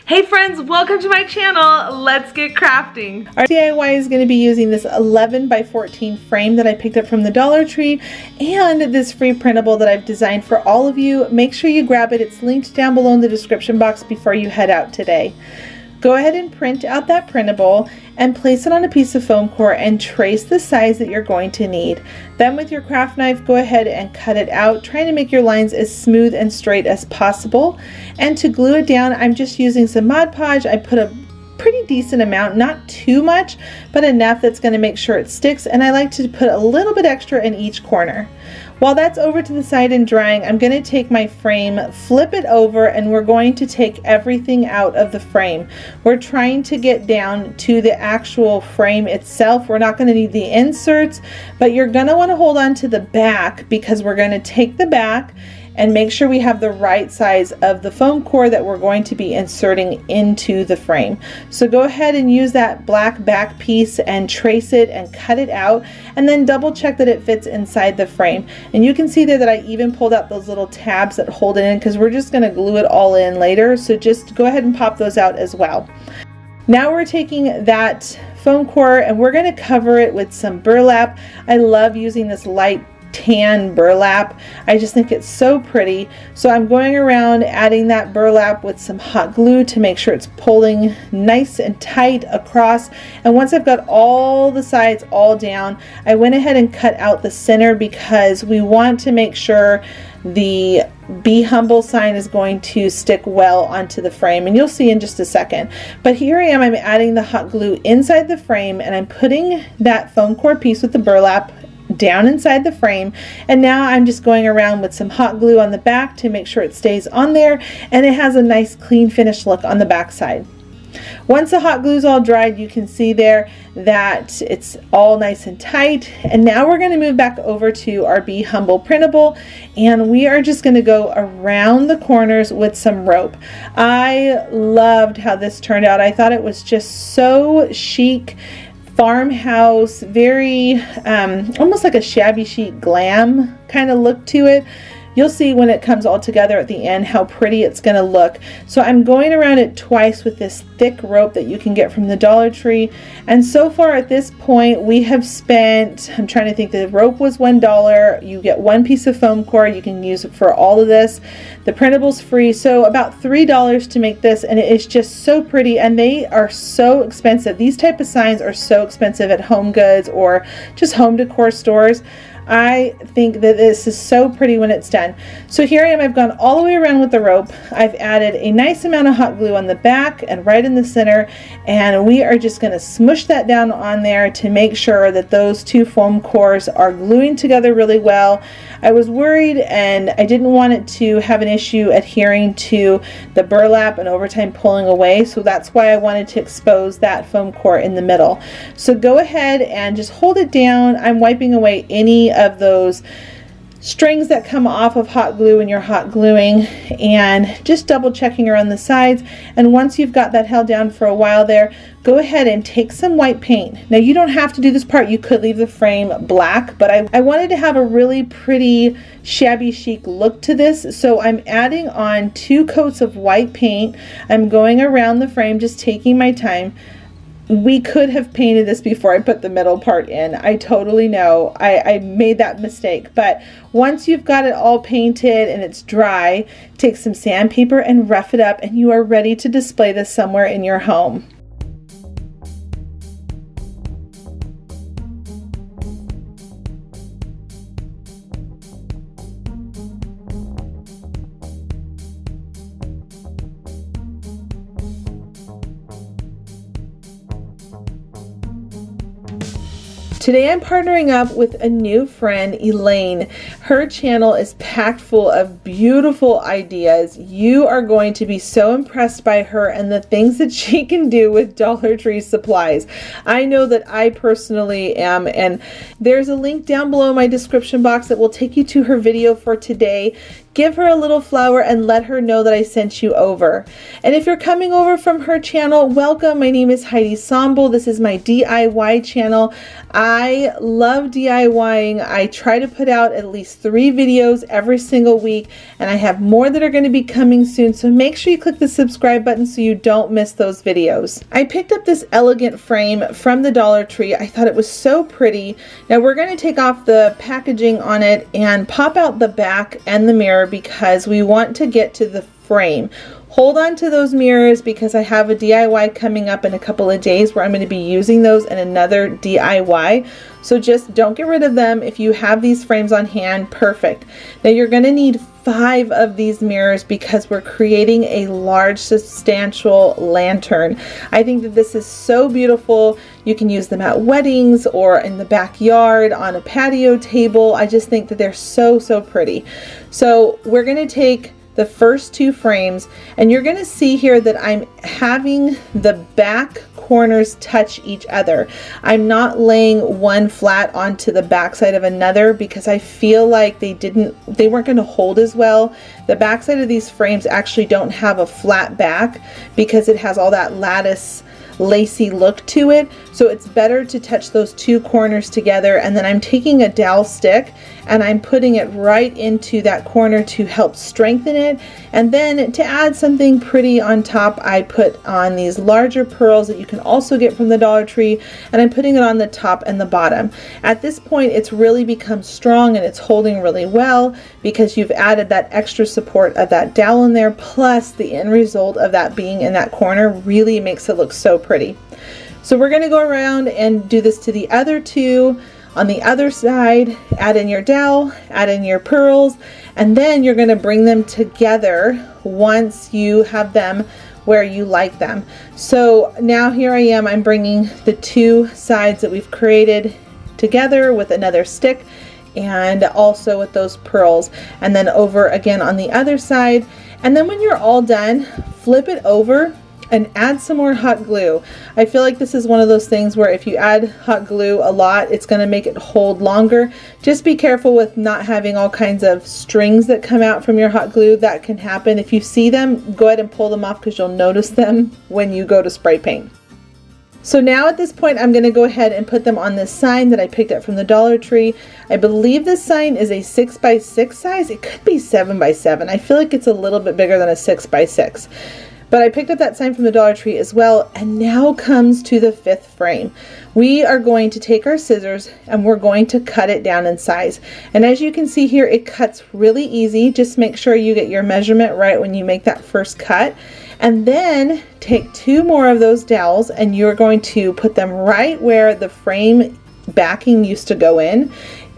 Hey friends, welcome to my channel. Let's get crafting. Our DIY is going to be using this 11 by 14 frame that I picked up from the Dollar Tree and this free printable that I've designed for all of you. Make sure you grab it. It's linked down below in the description box before you head out today. Go ahead and print out that printable and place it on a piece of foam core and trace the size that you're going to need. Then with your craft knife, go ahead and cut it out, trying to make your lines as smooth and straight as possible. And to glue it down, I'm just using some Mod Podge. I put a pretty decent amount, not too much, but enough that's going to make sure it sticks, and I like to put a little bit extra in each corner. While that's over to the side and drying, I'm going to take my frame, flip it over, and we're going to take everything out of the frame. We're trying to get down to the actual frame itself. We're not going to need the inserts, but you're going to want to hold on to the back because we're going to take the back and make sure we have the right size of the foam core that we're going to be inserting into the frame. So go ahead and use that black back piece and trace it and cut it out, and then double check that it fits inside the frame. And you can see there that I even pulled out those little tabs that hold it in because we're just going to glue it all in later. So just go ahead and pop those out as well. Now we're taking that foam core and we're going to cover it with some burlap. I love using this light tan burlap. I just think it's so pretty. So I'm going around adding that burlap with some hot glue to make sure it's pulling nice and tight across. And once I've got all the sides all down, I went ahead and cut out the center because we want to make sure the Be Humble sign is going to stick well onto the frame, and you'll see in just a second. But here I am, I'm adding the hot glue inside the frame, and I'm putting that foam core piece with the burlap down inside the frame, and now I'm just going around with some hot glue on the back to make sure it stays on there and it has a nice clean finish look on the back side. Once the hot glue is all dried, you can see there that it's all nice and tight, and now we're going to move back over to our Be Humble printable, and we are just going to go around the corners with some rope. I loved how this turned out. I thought it was just so chic, farmhouse, very almost like a shabby chic glam kind of look to it. You'll see when it comes all together at the end how pretty it's going to look. So I'm going around it twice with this thick rope that you can get from the Dollar Tree. And so far at this point we have spent, I'm trying to think, the rope was $1. You get one piece of foam core. You can use it for all of this. The printable's free, so about $3 to make this, and it is just so pretty, and they are so expensive. These type of signs are so expensive at Home Goods or just home decor stores. I think that this is so pretty when it's done. So here I am, I've gone all the way around with the rope. I've added a nice amount of hot glue on the back and right in the center, and we are just going to smush that down on there to make sure that those two foam cores are gluing together really well. I was worried and I didn't want it to have an issue adhering to the burlap and over time pulling away, so that's why I wanted to expose that foam core in the middle. So go ahead and just hold it down. I'm wiping away any of those strings that come off of hot glue when you're hot gluing, and just double checking around the sides. And once you've got that held down for a while there, go ahead and take some white paint. Now you don't have to do this part, you could leave the frame black, but I wanted to have a really pretty shabby chic look to this, so I'm adding on 2 coats of white paint. I'm going around the frame, just taking my time. We could have painted this before I put the middle part in. I totally know I made that mistake, but once you've got it all painted and it's dry, take some sandpaper and rough it up, and you are ready to display this somewhere in your home. Today I'm partnering up with a new friend, Elaine. Her channel is packed full of beautiful ideas. You are going to be so impressed by her and the things that she can do with Dollar Tree supplies. I know that I personally am, and there's a link down below in my description box that will take you to her video for today. give her a little flower and let her know that I sent you over. And if you're coming over from her channel, welcome. My name is Heidi Sonboul. This is my DIY channel. I love DIYing. I try to put out at least 3 videos every single week, and I have more that are going to be coming soon, so make sure you click the subscribe button so you don't miss those videos. I picked up this elegant frame from the Dollar Tree. I thought it was so pretty. Now we're going to take off the packaging on it and pop out the back and the mirror because we want to get to the frame. Hold on to those mirrors because I have a DIY coming up in a couple of days where I'm going to be using those in another DIY. So just don't get rid of them. If you have these frames on hand, perfect. Now you're going to need 5 of these mirrors because we're creating a large, substantial lantern. I think that this is so beautiful. You can use them at weddings or in the backyard on a patio table. I just think that they're so, so pretty. So we're going to take the first 2 frames, and you're going to see here that I'm having the back corners touch each other. I'm not laying one flat onto the back side of another because I feel like they weren't going to hold as well. The back side of these frames actually don't have a flat back because it has all that lattice lacy look to it, so it's better to touch those 2 corners together. And then I'm taking a dowel stick and I'm putting it right into that corner to help strengthen it, and then to add something pretty on top, I put on these larger pearls that you can also get from the Dollar Tree, and I'm putting it on the top and the bottom. At this point it's really become strong and it's holding really well because you've added that extra support of that dowel in there, plus the end result of that being in that corner really makes it look so pretty. So we're going to go around and do this to the other 2. On the other side, add in your dowel, add in your pearls, and then you're going to bring them together once you have them where you like them. So now here I am, I'm bringing the 2 sides that we've created together with another stick and also with those pearls, and then over again on the other side. And then when you're all done, flip it over and add some more hot glue. I feel like this is one of those things where if you add hot glue a lot, it's going to make it hold longer. Just be careful with not having all kinds of strings that come out from your hot glue. That can happen. If you see them, go ahead and pull them off because you'll notice them when you go to spray paint. So now at this point, I'm going to go ahead and put them on this sign that I picked up from the Dollar Tree. I believe this sign is a 6x6 size. It could be 7x7. I feel like it's a little bit bigger than a 6x6. But I picked up that sign from the Dollar Tree as well, and now comes to the 5th frame. We are going to take our scissors and we're going to cut it down in size. And as you can see here, it cuts really easy. Just make sure you get your measurement right when you make that first cut. And then take 2 more of those dowels and you're going to put them right where the frame backing used to go in.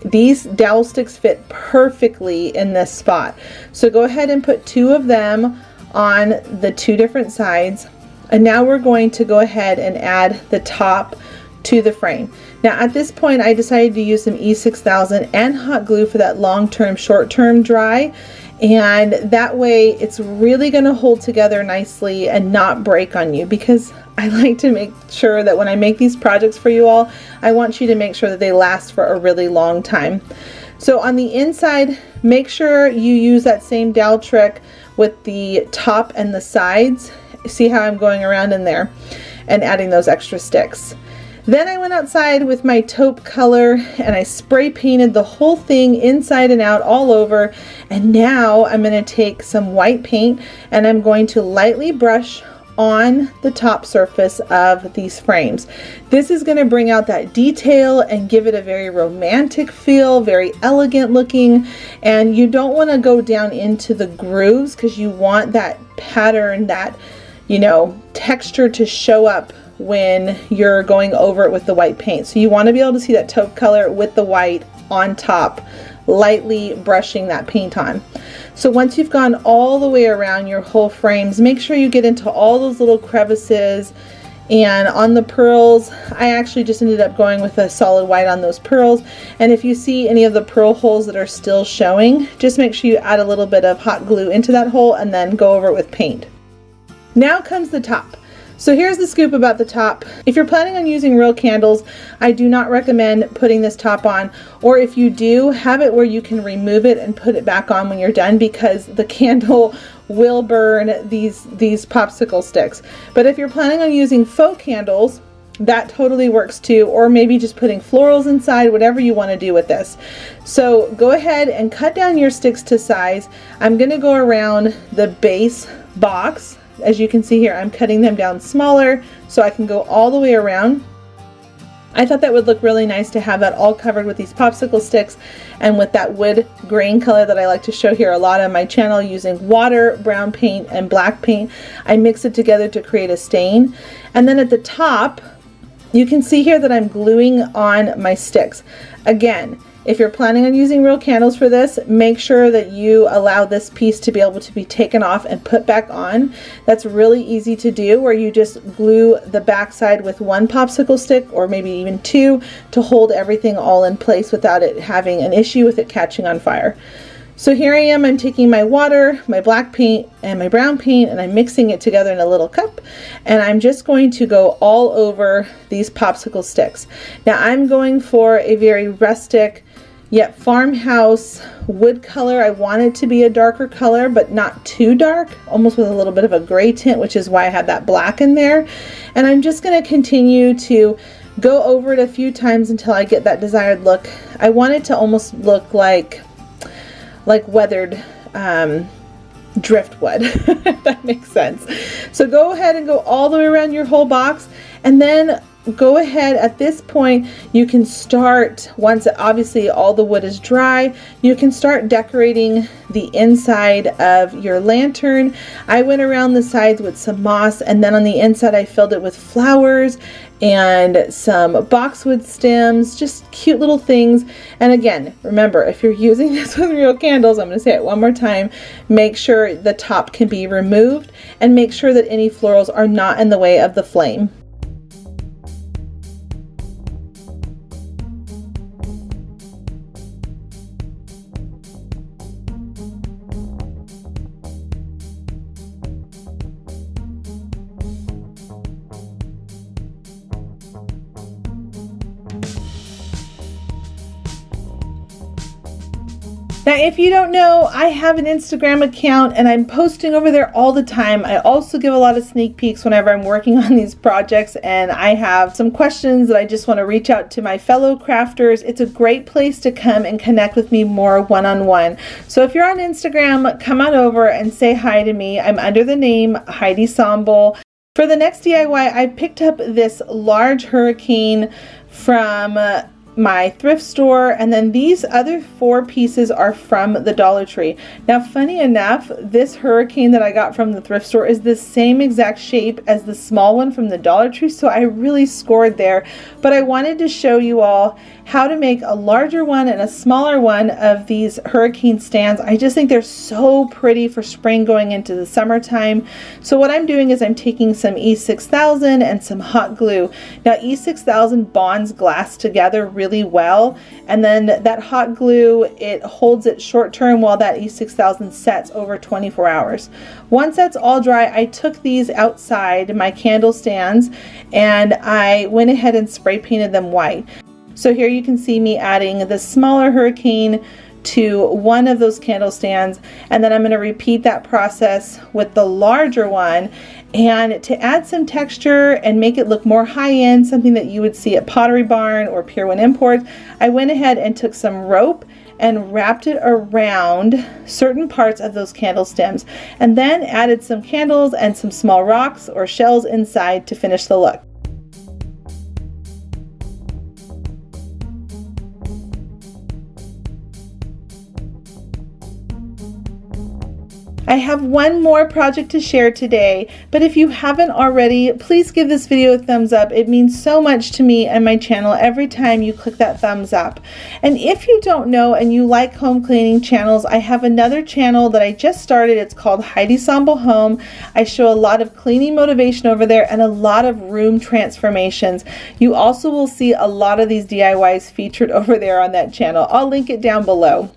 These dowel sticks fit perfectly in this spot. So go ahead and put 2 of them on the 2 different sides, and now we're going to go ahead and add the top to the frame. Now at this point I decided to use some E6000 and hot glue for that long-term short-term dry, and that way it's really going to hold together nicely and not break on you, because I like to make sure that when I make these projects for you all, I want you to make sure that they last for a really long time. So on the inside, make sure you use that same dowel trick with the top and the sides. See how I'm going around in there and adding those extra sticks. Then I went outside with my taupe color and I spray painted the whole thing inside and out all over. And now I'm going to take some white paint and I'm going to lightly brush on the top surface of these frames. This is going to bring out that detail and give it a very romantic feel, very elegant looking, and you don't want to go down into the grooves because you want that pattern, that, you know, texture to show up when you're going over it with the white paint. So you want to be able to see that taupe color with the white on top, lightly brushing that paint on. So once you've gone all the way around your whole frames, make sure you get into all those little crevices. And on the pearls, I actually just ended up going with a solid white on those pearls. And if you see any of the pearl holes that are still showing, just make sure you add a little bit of hot glue into that hole and then go over it with paint. Now comes the top. So here's the scoop about the top. If you're planning on using real candles, I do not recommend putting this top on, or if you do, have it where you can remove it and put it back on when you're done, because the candle will burn these popsicle sticks. But if you're planning on using faux candles, that totally works too, or maybe just putting florals inside, whatever you want to do with this. So go ahead and cut down your sticks to size. I'm going to go around the base box. As you can see here, I'm cutting them down smaller so I can go all the way around. I thought that would look really nice to have that all covered with these popsicle sticks and with that wood grain color that I like to show here a lot on my channel, using water, brown paint, and black paint. I mix it together to create a stain. And then at the top, you can see here that I'm gluing on my sticks. Again, if you're planning on using real candles for this, make sure that you allow this piece to be able to be taken off and put back on. That's really easy to do, where you just glue the back side with one popsicle stick, or maybe even two, to hold everything all in place without it having an issue with it catching on fire. So here I am, I'm taking my water, my black paint, and my brown paint, and I'm mixing it together in a little cup, and I'm just going to go all over these popsicle sticks. Now I'm going for a very rustic, yet farmhouse wood color. I want it to be a darker color, but not too dark, almost with a little bit of a gray tint, which is why I have that black in there. And I'm just going to continue to go over it a few times until I get that desired look. I want it to almost look like weathered driftwood, if that makes sense. So go ahead and go all the way around your whole box, and then go ahead. At this point, you can start, once obviously all the wood is dry, you can start decorating the inside of your lantern. I went around the sides with some moss, and then on the inside I filled it with flowers and some boxwood stems, just cute little things. And again, remember, if you're using this with real candles, I'm going to say it one more time, make sure the top can be removed, and make sure that any florals are not in the way of the flame. Now, if you don't know, I have an Instagram account and I'm posting over there all the time. I also give a lot of sneak peeks whenever I'm working on these projects, and I have some questions that I just want to reach out to my fellow crafters. It's a great place to come and connect with me more one-on-one. So if you're on Instagram, come on over and say hi to me. I'm under the name Heidi Sonboul. For the next DIY, I picked up this large hurricane from my thrift store, and then these other 4 pieces are from the Dollar Tree. Now, funny enough, this hurricane that I got from the thrift store is the same exact shape as the small one from the Dollar Tree, so I really scored there. But I wanted to show you all how to make a larger one and a smaller one of these hurricane stands. I just think they're so pretty for spring going into the summertime. So what I'm doing is I'm taking some E6000 and some hot glue. Now, E6000 bonds glass together really well, and then that hot glue, it holds it short term, while that E6000 sets over 24 hours. Once that's all dry, I took these outside, my candle stands, and I went ahead and spray painted them white. So here you can see me adding the smaller hurricane to one of those candle stands, and then I'm going to repeat that process with the larger one. And to add some texture and make it look more high-end, something that you would see at Pottery Barn or Pier 1 Imports, I went ahead and took some rope and wrapped it around certain parts of those candle stems, and then added some candles and some small rocks or shells inside to finish the look. I have one more project to share today, but if you haven't already, please give this video a thumbs up. It means so much to me and my channel every time you click that thumbs up. And if you don't know and you like home cleaning channels, I have another channel that I just started. It's called Heidi Sonboul Home. I show a lot of cleaning motivation over there and a lot of room transformations. You also will see a lot of these DIYs featured over there on that channel. I'll link it down below.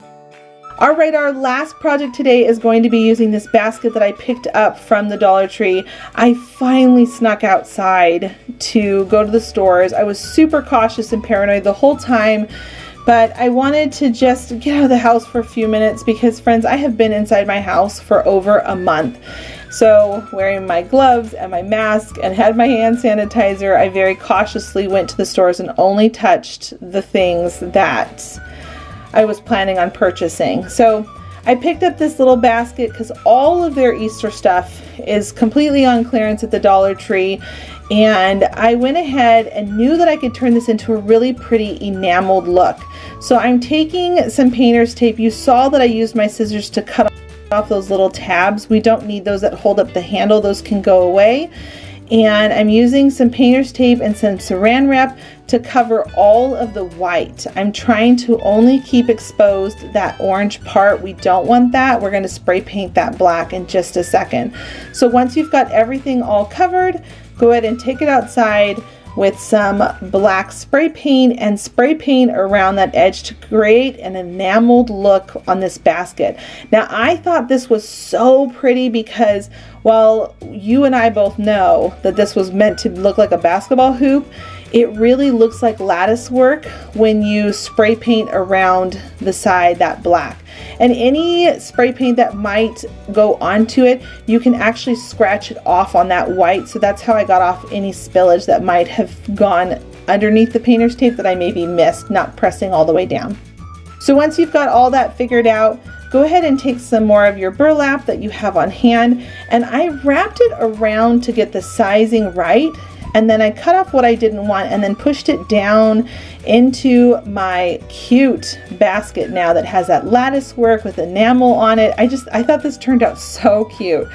Alright, our last project today is going to be using this basket that I picked up from the Dollar Tree. I finally snuck outside to go to the stores. I was super cautious and paranoid the whole time, but I wanted to just get out of the house for a few minutes because, friends, I have been inside my house for over a month. So, wearing my gloves and my mask and had my hand sanitizer, I very cautiously went to the stores and only touched the things that I was planning on purchasing. So I picked up this little basket because all of their Easter stuff is completely on clearance at the Dollar Tree, and I went ahead and knew that I could turn this into a really pretty enameled look. So I'm taking some painter's tape. You saw that I used my scissors to cut off those little tabs. We don't need those that hold up the handle. Those can go away. And I'm using some painter's tape and some saran wrap to cover all of the white. I'm trying to only keep exposed that orange part. We don't want that. We're going to spray paint that black in just a second. So once you've got everything all covered, go ahead and take it outside with some black spray paint and spray paint around that edge to create an enameled look on this basket. Now, I thought this was so pretty because, well, you and I both know that this was meant to look like a basketball hoop. It really looks like lattice work when you spray paint around the side that black. And any spray paint that might go onto it, you can actually scratch it off on that white. So that's how I got off any spillage that might have gone underneath the painter's tape that I maybe missed, not pressing all the way down. So once you've got all that figured out, go ahead and take some more of your burlap that you have on hand, and I wrapped it around to get the sizing right. And then I cut off what I didn't want and then pushed it down into my cute basket now that has that lattice work with enamel on it. I thought this turned out so cute.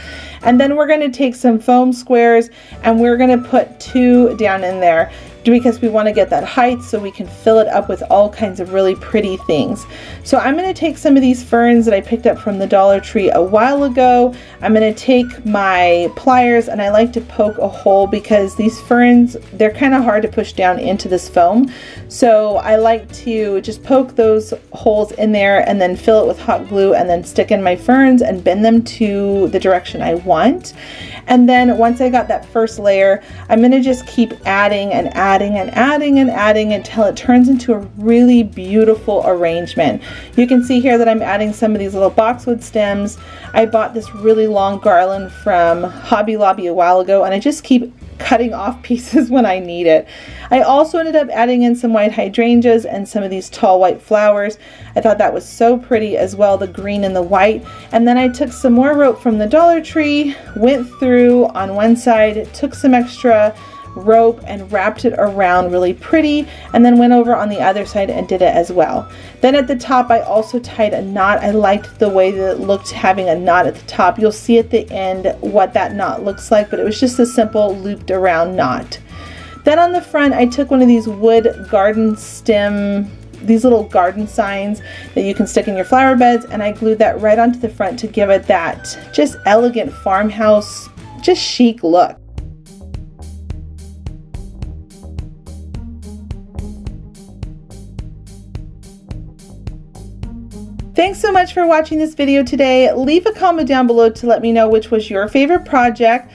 And then we're going to take some foam squares and we're going to put 2 down in there because we want to get that height so we can fill it up with all kinds of really pretty things. So I'm going to take some of these ferns that I picked up from the Dollar Tree a while ago. I'm going to take my pliers and I like to poke a hole because these ferns, they're kind of hard to push down into this foam. So I like to just poke those holes in there and then fill it with hot glue and then stick in my ferns and bend them to the direction I want. And then once I got that first layer, I'm going to just keep adding and adding and adding and adding until it turns into a really beautiful arrangement. You can see here that I'm adding some of these little boxwood stems. I bought this really long garland from Hobby Lobby a while ago, and I just keep cutting off pieces when I need it. I also ended up adding in some white hydrangeas and some of these tall white flowers. I thought that was so pretty as well, the green and the white. And then I took some more rope from the Dollar Tree, went through on one side, took some extra rope and wrapped it around really pretty, and then went over on the other side and did it as well. Then at the top I also tied a knot. I liked the way that it looked having a knot at the top. You'll see at the end what that knot looks like, but it was just a simple looped around knot. Then on the front I took one of these wood garden stem, these little garden signs that you can stick in your flower beds, and I glued that right onto the front to give it that just elegant farmhouse, just chic look. Thanks so much for watching this video today. Leave a comment down below to let me know which was your favorite project.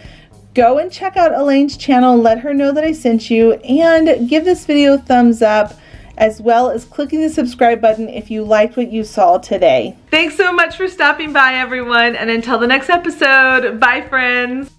Go and check out Elaine's channel, let her know that I sent you, and give this video a thumbs up, as well as clicking the subscribe button if you liked what you saw today. Thanks so much for stopping by, everyone, and until the next episode, bye friends.